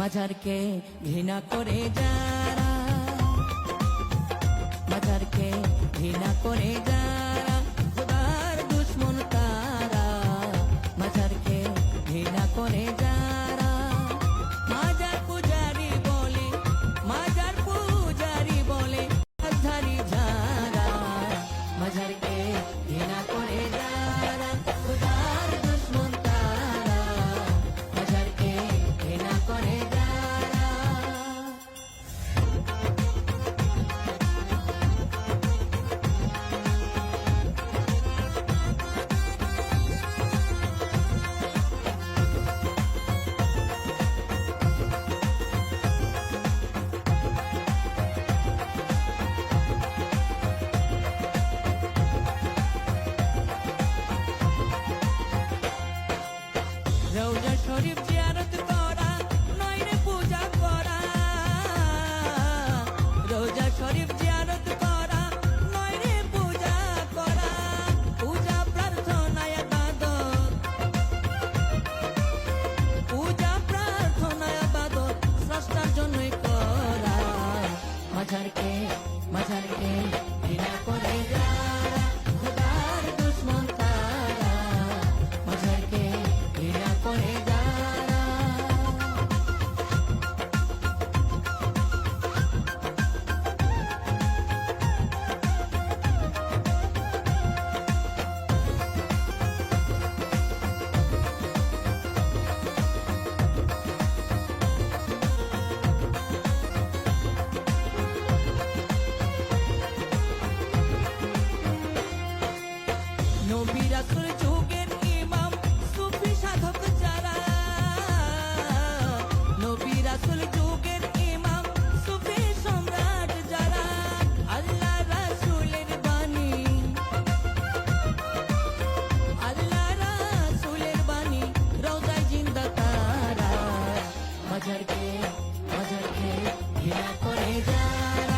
মাজারকে ঘৃণা করে যারা, মাজারকে ঘৃণা করে যারা খোদার দুশ্মন তারা, মাজারকে ঘৃণা করে যারা মাজার পূজারি বলে, মাজার পূজারি বলে ধারি যারা, মাজারকে ঘৃণা করে যারা খোদার দুশ্মন তারা, মাজারকে ঘৃণা করে যারা। রওজা শরীফ জিয়ারত করা নয় রে পূজা করা, রওজা শরীফ জিয়ারত করা নয় রে পূজা করা, পূজা প্রার্থনা ইবাদত, পূজা প্রার্থনা ইবাদত স্রষ্টার জন্যই করা, মাজারকে মাজারকে ঘৃণা করে যারা খোদার দুশ্মন তারা, মাজারকে ঘৃণা করে যারা। নবী রাসূল যুগের ইমাম সুফি সাধক যারা, নবী রাসূল যুগের ইমাম সুফি সম্রাট যারা, আল্লাহ রাসূলের বাণী, আল্লাহ রাসূলের বাণী রওজায় জিন্দা তারা, মাজারকে মাজারকে ঘৃণা করে যারা,